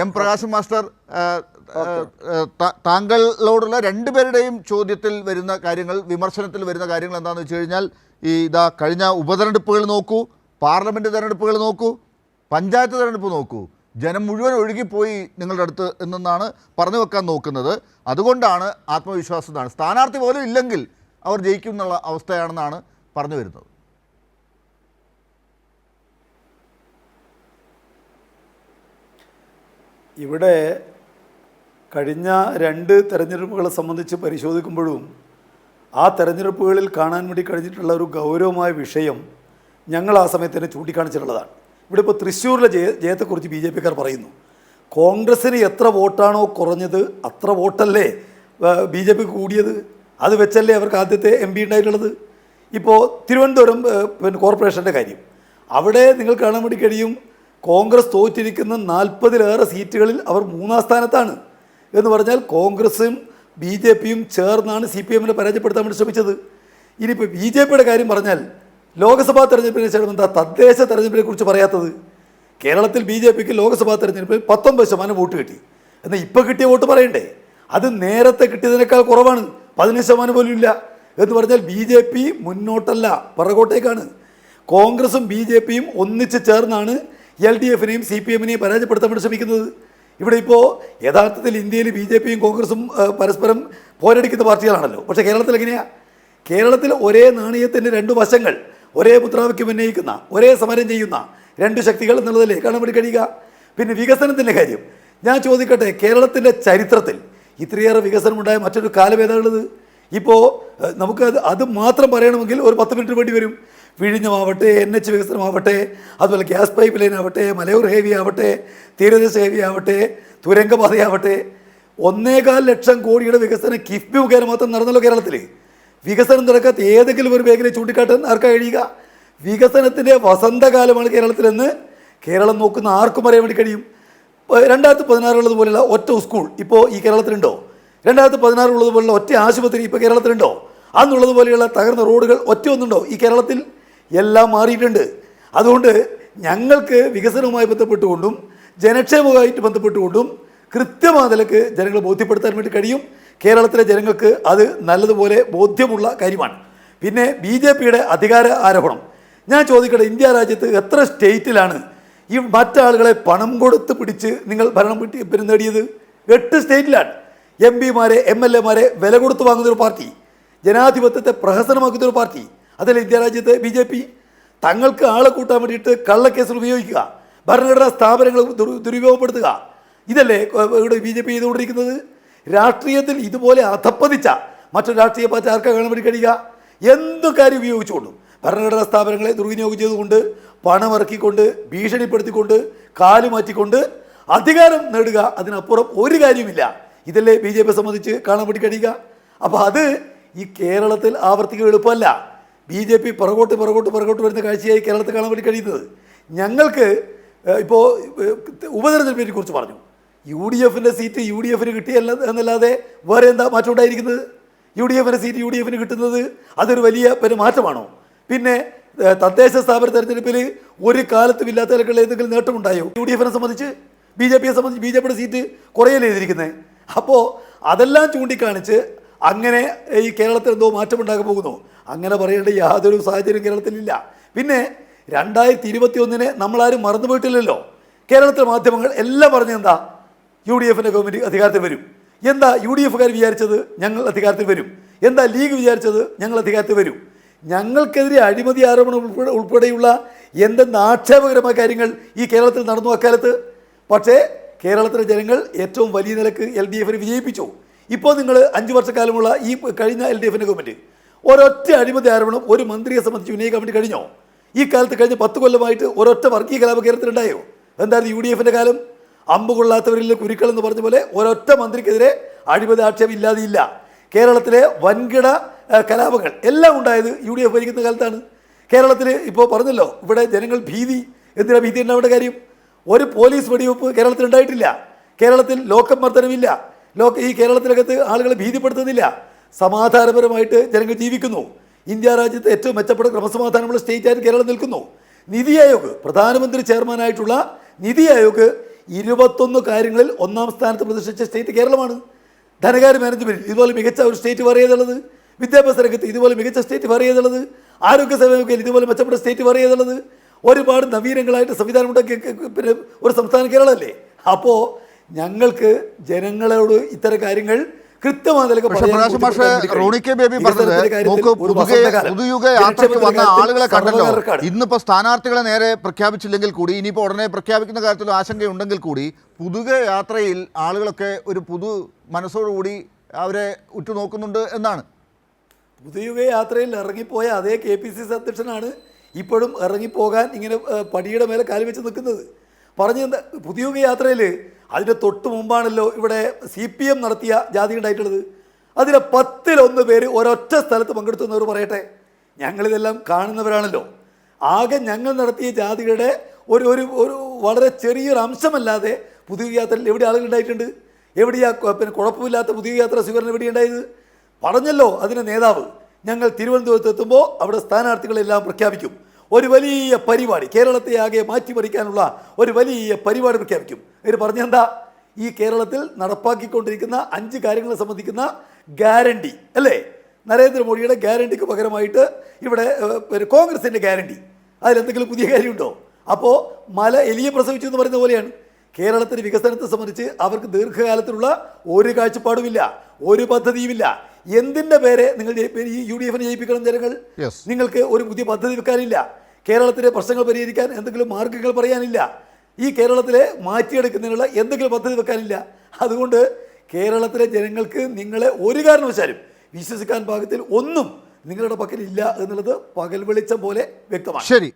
M Prakash master, താങ്കളോടുള്ള രണ്ടുപേരുടെയും ചോദ്യത്തിൽ വരുന്ന കാര്യങ്ങൾ, വിമർശനത്തിൽ വരുന്ന കാര്യങ്ങൾ എന്താണെന്ന് വെച്ച് കഴിഞ്ഞാൽ, കഴിഞ്ഞ ഉപതെരഞ്ഞെടുപ്പുകൾ നോക്കൂ, പാർലമെൻറ്റ് തെരഞ്ഞെടുപ്പുകൾ നോക്കൂ, പഞ്ചായത്ത് തെരഞ്ഞെടുപ്പ് നോക്കൂ, ജനം മുഴുവൻ ഒഴുകിപ്പോയി നിങ്ങളുടെ അടുത്ത് എന്നാണ് പറഞ്ഞു വെക്കാൻ നോക്കുന്നത്. അതുകൊണ്ടാണ് ആത്മവിശ്വാസത്താണ്, സ്ഥാനാർത്ഥി പോലും ഇല്ലെങ്കിൽ അവർ ജയിക്കും എന്നുള്ള അവസ്ഥയാണെന്നാണ് പറഞ്ഞു വരുന്നത്. ഇവിടെ കഴിഞ്ഞ 2 തെരഞ്ഞെടുപ്പുകളെ സംബന്ധിച്ച് പരിശോധിക്കുമ്പോഴും ആ തെരഞ്ഞെടുപ്പുകളിൽ കാണാൻ വേണ്ടി കഴിഞ്ഞിട്ടുള്ള ഒരു ഗൗരവമായ വിഷയം ഞങ്ങൾ ആ സമയത്ത് തന്നെ ചൂണ്ടിക്കാണിച്ചിട്ടുള്ളതാണ്. ഇവിടെ ഇപ്പോൾ തൃശ്ശൂരിലെ ജയത്തെക്കുറിച്ച് BJPക്കാർ പറയുന്നു, കോൺഗ്രസ്സിന് എത്ര വോട്ടാണോ കുറഞ്ഞത് അത്ര വോട്ടല്ലേ BJP കൂടിയത്, അത് വെച്ചല്ലേ അവർക്ക് ആദ്യത്തെ MP ഉണ്ടായിട്ടുള്ളത്. ഇപ്പോൾ തിരുവനന്തപുരം കോർപ്പറേഷൻ്റെ കാര്യം, അവിടെ നിങ്ങൾ കാണാൻ വേണ്ടി കഴിയും, കോൺഗ്രസ് തോറ്റിരിക്കുന്ന 40-ലേറെ സീറ്റുകളിൽ അവർ 3-ാം സ്ഥാനത്താണ്. എന്ന് പറഞ്ഞാൽ കോൺഗ്രസും BJPയും ചേർന്നാണ് CPMനെ പരാജയപ്പെടുത്താൻ വേണ്ടി ശ്രമിച്ചത്. ഇനിയിപ്പോൾ BJPയുടെ കാര്യം പറഞ്ഞാൽ, ലോക്സഭാ തെരഞ്ഞെടുപ്പിന് ശേഷം എന്താ തദ്ദേശ തെരഞ്ഞെടുപ്പിനെ കുറിച്ച് പറയാത്തത്? കേരളത്തിൽ BJPക്ക് ലോക്സഭാ തെരഞ്ഞെടുപ്പിൽ 19% വോട്ട് കിട്ടി. എന്നാൽ ഇപ്പോൾ കിട്ടിയ വോട്ട് പറയണ്ടേ? അത് നേരത്തെ കിട്ടിയതിനേക്കാൾ കുറവാണ്, 15% പോലും ഇല്ല. എന്ന് പറഞ്ഞാൽ BJP മുന്നോട്ടല്ല, പുറകോട്ടേക്കാണ്. കോൺഗ്രസും BJPയും ഒന്നിച്ച് ചേർന്നാണ് LDFനെയും CPMനെയും പരാജയപ്പെടുത്താൻ വേണ്ടി ശ്രമിക്കുന്നത്. ഇവിടെ ഇപ്പോൾ യഥാർത്ഥത്തിൽ ഇന്ത്യയിൽ BJPയും കോൺഗ്രസും പരസ്പരം പോരടിക്കുന്ന പാർട്ടികളാണല്ലോ. പക്ഷേ കേരളത്തിൽ എങ്ങനെയാണ്? കേരളത്തിൽ ഒരേ നാണയത്തിൻ്റെ 2 വശങ്ങൾ, ഒരേ മുദ്രാവാക്യം ഉന്നയിക്കുന്ന, ഒരേ സമരം ചെയ്യുന്ന 2 ശക്തികൾ എന്നുള്ളതല്ലേ കാണാൻ വേണ്ടി കഴിയുക. പിന്നെ വികസനത്തിൻ്റെ കാര്യം ഞാൻ ചോദിക്കട്ടെ, കേരളത്തിൻ്റെ ചരിത്രത്തിൽ ഇത്രയേറെ വികസനമുണ്ടായ മറ്റൊരു കാലം ഏതാണുള്ളത്? ഇപ്പോൾ നമുക്ക് അത് മാത്രം പറയണമെങ്കിൽ ഒരു 10 മിനിറ്റ് വേണ്ടി വരും. വിഴിഞ്ഞമാവട്ടെ, NH വികസനമാവട്ടെ, അതുപോലെ ഗ്യാസ് പൈപ്പ് ലൈൻ ആവട്ടെ, മലയോര ഹേവി ആവട്ടെ, തീരദേശ ഹേവി ആവട്ടെ, തുരങ്കപാതയാവട്ടെ, 1.25 ലക്ഷം കോടിയുടെ വികസനം കിഫ്ബി മുഖേന മാത്രം നടന്നല്ലോ കേരളത്തിൽ. വികസനം നടക്കാത്ത ഏതെങ്കിലും ഒരു മേഖലയെ ചൂണ്ടിക്കാട്ടാൻ ആർക്കാ കഴിയുക? വികസനത്തിൻ്റെ വസന്തകാലമാണ് കേരളത്തിലെന്ന് കേരളം നോക്കുന്ന ആർക്കും അറിയാൻ വേണ്ടി കഴിയും. 2016 ഉള്ളതുപോലെയുള്ള ഒറ്റ സ്കൂൾ ഇപ്പോൾ ഈ കേരളത്തിലുണ്ടോ? 2016 ഉള്ളതുപോലുള്ള ഒറ്റ ആശുപത്രി ഇപ്പോൾ കേരളത്തിലുണ്ടോ? അന്നുള്ളതുപോലെയുള്ള തകർന്ന റോഡുകൾ ഒറ്റ ഒന്നുണ്ടോ ഈ കേരളത്തിൽ? എല്ലാം മാറിയിട്ടുണ്ട്. അതുകൊണ്ട് ഞങ്ങൾക്ക് വികസനവുമായി ബന്ധപ്പെട്ടുകൊണ്ടും ജനക്ഷേമവുമായിട്ട് ബന്ധപ്പെട്ടുകൊണ്ടും കൃത്യമായ നിലക്ക് ജനങ്ങളെ ബോധ്യപ്പെടുത്താൻ വേണ്ടി കഴിയും. കേരളത്തിലെ ജനങ്ങൾക്ക് അത് നല്ലതുപോലെ ബോധ്യമുള്ള കാര്യമാണ്. പിന്നെ BJPയുടെ അധികാര ആരോപണം ഞാൻ ചോദിക്കട്ടെ, ഇന്ത്യ രാജ്യത്ത് എത്ര സ്റ്റേറ്റിലാണ് ഈ മറ്റാളുകളെ പണം കൊടുത്ത് പിടിച്ച് നിങ്ങൾ ഭരണം നേടിയത്? 8 സ്റ്റേറ്റിലാണ്. MP-മാരെ MLA-മാരെ വില കൊടുത്ത് വാങ്ങുന്നൊരു പാർട്ടി, ജനാധിപത്യത്തെ പ്രഹസനമാക്കുന്നൊരു പാർട്ടി, അതല്ല ഇന്ത്യ രാജ്യത്തെ BJP. തങ്ങൾക്ക് ആളെ കൂട്ടാൻ വേണ്ടിയിട്ട് കള്ളക്കേസിൽ ഉപയോഗിക്കുക, ഭരണഘടനാ സ്ഥാപനങ്ങൾ ദുരുപയോഗപ്പെടുത്തുക, ഇതല്ലേ ഇവിടെ BJP ചെയ്തുകൊണ്ടിരിക്കുന്നത്? രാഷ്ട്രീയത്തിൽ ഇതുപോലെ അധപ്പതിച്ച മറ്റൊരു രാഷ്ട്രീയ പാർട്ടി ആർക്കാ കാണാൻ വേണ്ടി കഴിയുക? എന്തു കാര്യം ഉപയോഗിച്ചുകൊണ്ടും ഭരണഘടനാ സ്ഥാപനങ്ങളെ ദുർവിനിയോഗം ചെയ്തുകൊണ്ട്, പണമിറക്കിക്കൊണ്ട്, ഭീഷണിപ്പെടുത്തിക്കൊണ്ട്, കാലുമാറ്റിക്കൊണ്ട് അധികാരം നേടുക, അതിനപ്പുറം ഒരു കാര്യമില്ല. ഇതല്ലേ BJP സംബന്ധിച്ച് കാണാൻ വേണ്ടി കഴിയുക? അപ്പോൾ അത് ഈ കേരളത്തിൽ ആവർത്തിക്കുക എളുപ്പമല്ല. BJP പുറകോട്ട് വരുന്ന കാഴ്ചയായി കേരളത്തിൽ കാണാൻ വേണ്ടി കഴിയുന്നത്. ഞങ്ങൾക്ക് ഇപ്പോൾ ഉപതെരഞ്ഞെടുപ്പിനെ കുറിച്ച് പറഞ്ഞു, UDFൻ്റെ സീറ്റ് UDFന് കിട്ടിയല്ല എന്നല്ലാതെ വേറെ എന്താ മാറ്റം ഉണ്ടായിരിക്കുന്നത്? UDFൻ്റെ സീറ്റ് UDFന് കിട്ടുന്നത് അതൊരു വലിയ മാറ്റമാണോ? പിന്നെ തദ്ദേശ സ്ഥാപന തെരഞ്ഞെടുപ്പിൽ ഒരു കാലത്തും ഇല്ലാത്ത നിലക്കുള്ള ഏതെങ്കിലും നേട്ടമുണ്ടായോ UDFനെ സംബന്ധിച്ച്? BJPയെ സംബന്ധിച്ച് BJPയുടെ സീറ്റ് കുറയല്ലേ ചെയ്തിരിക്കുന്നത്? അപ്പോൾ അതെല്ലാം ചൂണ്ടിക്കാണിച്ച് അങ്ങനെ ഈ കേരളത്തിൽ എന്തോ മാറ്റമുണ്ടാകാൻ പോകുന്നു, അങ്ങനെ പറയേണ്ട യാതൊരു സാഹചര്യം കേരളത്തിലില്ല. പിന്നെ 2021 നമ്മളാരും മറന്നുപോയിട്ടില്ലല്ലോ. കേരളത്തിലെ മാധ്യമങ്ങൾ എല്ലാം പറഞ്ഞെന്താ? UDFൻ്റെ ഗവൺമെൻറ് അധികാരത്തിൽ വരും. എന്താ UDFക്കാർ വിചാരിച്ചത്? ഞങ്ങൾ അധികാരത്തിൽ വരും. എന്താ ലീഗ് വിചാരിച്ചത്? ഞങ്ങൾ അധികാരത്തിൽ വരും. ഞങ്ങൾക്കെതിരെ അഴിമതി ആരോപണം ഉൾപ്പെടെയുള്ള എന്തെന്ന് ആക്ഷേപകരമായ കാര്യങ്ങൾ ഈ കേരളത്തിൽ നടന്നു അക്കാലത്ത്. പക്ഷേ കേരളത്തിലെ ജനങ്ങൾ ഏറ്റവും വലിയ നിലക്ക് LDFനെ വിജയിപ്പിച്ചു. ഇപ്പോൾ നിങ്ങൾ 5 വർഷക്കാലമുള്ള ഈ കഴിഞ്ഞ LDFൻ്റെ ഗവൺമെൻറ് ഒരൊറ്റ അഴിമതി ആരോപണം ഒരു മന്ത്രിയെ സംബന്ധിച്ച് ഉന്നയിക്കാൻ വേണ്ടി കഴിഞ്ഞോ? ഈ കാലത്ത് കഴിഞ്ഞ 10 കൊല്ലമായിട്ട് ഒരൊറ്റ വർഗീയ കലാപം കേരളത്തിലുണ്ടായോ? എന്തായിരുന്നു UDFൻ്റെ കാലം? അമ്പ് കൊള്ളാത്തവരിൽ കുരുക്കൾ എന്ന് പറഞ്ഞ പോലെ ഒരൊറ്റ മന്ത്രിക്കെതിരെ അഴിമതി ആക്ഷേപം ഇല്ലാതെയില്ല. കേരളത്തിലെ വൻകിട കലാപങ്ങൾ എല്ലാം ഉണ്ടായത് UDF ഭരിക്കുന്ന കാലത്താണ്. കേരളത്തിൽ ഇപ്പോൾ പറഞ്ഞല്ലോ, ഇവിടെ ജനങ്ങൾ എന്തിനാ ഭീതി ഉണ്ടാവേണ്ട കാര്യം? ഒരു പോലീസ് വെടിവെപ്പ് കേരളത്തിൽ ഉണ്ടായിട്ടില്ല. കേരളത്തിൽ ലോക്കം മർദ്ദനമില്ല. ഈ കേരളത്തിനകത്ത് ആളുകളെ ഭീതിപ്പെടുത്തുന്നില്ല. സമാധാനപരമായിട്ട് ജനങ്ങൾ ജീവിക്കുന്നു. ഇന്ത്യ രാജ്യത്ത് ഏറ്റവും മെച്ചപ്പെട്ട ക്രമസമാധാനമുള്ള സ്റ്റേറ്റായിട്ട് കേരളം നിൽക്കുന്നു. നിതി ആയോഗ്, പ്രധാനമന്ത്രി ചെയർമാനായിട്ടുള്ള നിതി ആയോഗ് 21 കാര്യങ്ങളിൽ ഒന്നാം സ്ഥാനത്ത് പ്രതിഷ്ഠിച്ച സ്റ്റേറ്റ് കേരളമാണ്. ധനകാര്യ മാനേജ്മെൻറ്റിൽ ഇതുപോലെ മികച്ച ഒരു സ്റ്റേറ്റ് വേറെ ഏതുള്ളത്? വിദ്യാഭ്യാസ രംഗത്ത് ഇതുപോലെ മികച്ച സ്റ്റേറ്റ് വേറെ ഏതുള്ളത്? ആരോഗ്യ സേവനത്തിൽ ഇതുപോലെ മെച്ചപ്പെട്ട സ്റ്റേറ്റ് വേറെ ഏതുള്ളത്? ഒരുപാട് നവീനങ്ങളായിട്ട് സംവിധാനം ഉണ്ടാക്കി പിന്നെ ഒരു സംസ്ഥാനം കേരളമല്ലേ. അപ്പോൾ ഞങ്ങൾക്ക് ജനങ്ങളോട് ഇത്തരം കാര്യങ്ങൾ കൃത്യമായ റോണി കെ ബേബി പറഞ്ഞത് നോക്കൂ, പുതുയുഗ യാത്രയ്ക്ക് വന്ന ആളുകളെ കണ്ടല്ലോ. ഇന്നിപ്പോ സ്ഥാനാർത്ഥികളെ നേരെ പ്രഖ്യാപിച്ചില്ലെങ്കിൽ കൂടി ഇനിയിപ്പോൾ ഉടനെ പ്രഖ്യാപിക്കുന്ന കാര്യത്തിൽ ആശങ്കയുണ്ടെങ്കിൽ കൂടി പുതുക യാത്രയിൽ ആളുകളൊക്കെ ഒരു പുതു മനസ്സോടുകൂടി അവരെ ഉറ്റുനോക്കുന്നുണ്ട് എന്നാണ്. പുതുയുഗ യാത്രയിൽ ഇറങ്ങിപ്പോയ അതേ KPCC അധ്യക്ഷനാണ് ഇപ്പോഴും ഇറങ്ങിപ്പോകാൻ ഇങ്ങനെ പടിയുടെ മേലെ കാല് വെച്ച് നിൽക്കുന്നത്. പറഞ്ഞെന്താ, പുതുയുഗ യാത്രയിൽ അതിൻ്റെ തൊട്ട് മുമ്പാണല്ലോ ഇവിടെ CPM നടത്തിയ ജാഥ ഉണ്ടായിട്ടുള്ളത്. അതിലെ 10-1 പേര് ഒരൊറ്റ സ്ഥലത്ത് പങ്കെടുത്തുന്നവർ പറയട്ടെ. ഞങ്ങളിതെല്ലാം കാണുന്നവരാണല്ലോ. ആകെ ഞങ്ങൾ നടത്തിയ ജാതികളുടെ ഒരു ഒരു ഒരു വളരെ ചെറിയൊരു അംശമല്ലാതെ പുതുയുഗ യാത്രയിൽ എവിടെ ആളുകൾ ഉണ്ടായിട്ടുണ്ട്? എവിടെയാ പിന്നെ കുഴപ്പമില്ലാത്ത പുതുയുഗ യാത്ര സ്വീകരണം എവിടെ ഉണ്ടായത്? പറഞ്ഞല്ലോ അതിൻ്റെ നേതാവ്, ഞങ്ങൾ തിരുവനന്തപുരത്ത് എത്തുമ്പോൾ അവിടെ സ്ഥാനാർത്ഥികളെല്ലാം പ്രഖ്യാപിക്കും. ഒരു വലിയ പരിപാടി, കേരളത്തെ ആകെ മാറ്റിമറിക്കാനുള്ള ഒരു വലിയ പരിപാടി പ്രഖ്യാപിക്കും. ഇവർ പറഞ്ഞെന്താ? ഈ കേരളത്തിൽ നടപ്പാക്കിക്കൊണ്ടിരിക്കുന്ന 5 കാര്യങ്ങളെ സംബന്ധിക്കുന്ന ഗ്യാരണ്ടി അല്ലേ, നരേന്ദ്രമോദിയുടെ ഗ്യാരണ്ടിക്ക് പകരമായിട്ട് ഇവിടെ കോൺഗ്രസിൻ്റെ ഗ്യാരണ്ടി, അതിലെന്തെങ്കിലും പുതിയ കാര്യമുണ്ടോ? അപ്പോൾ മല എലിയെ പ്രസവിച്ചു എന്ന് പറയുന്ന പോലെയാണ്. കേരളത്തിൻ്റെ വികസനത്തെ സംബന്ധിച്ച് അവർക്ക് ദീർഘകാലത്തിലുള്ള ഒരു കാഴ്ചപ്പാടുമില്ല, ഒരു പദ്ധതിയുമില്ല. എന്തിൻ്റെ പേരെ നിങ്ങൾ ഈ UDF-നെ ജയിപ്പിക്കണം ജനങ്ങൾ? നിങ്ങൾക്ക് ഒരു പുതിയ പദ്ധതി വെക്കാനില്ല. കേരളത്തിലെ പ്രശ്നങ്ങൾ പരിഹരിക്കാൻ എന്തെങ്കിലും മാർഗ്ഗങ്ങൾ പറയാനില്ല. ഈ കേരളത്തിലെ മാറ്റിയെടുക്കുന്നതിനുള്ള എന്തെങ്കിലും പദ്ധതി വെക്കാനില്ല. അതുകൊണ്ട് കേരളത്തിലെ ജനങ്ങൾക്ക് നിങ്ങളെ ഒരു കാരണവശാലും വിശ്വസിക്കാൻ പാകത്തിൽ ഒന്നും നിങ്ങളുടെ പക്കലില്ല എന്നുള്ളത് പകൽ വെളിച്ചം പോലെ വ്യക്തമാണ്. ശരി.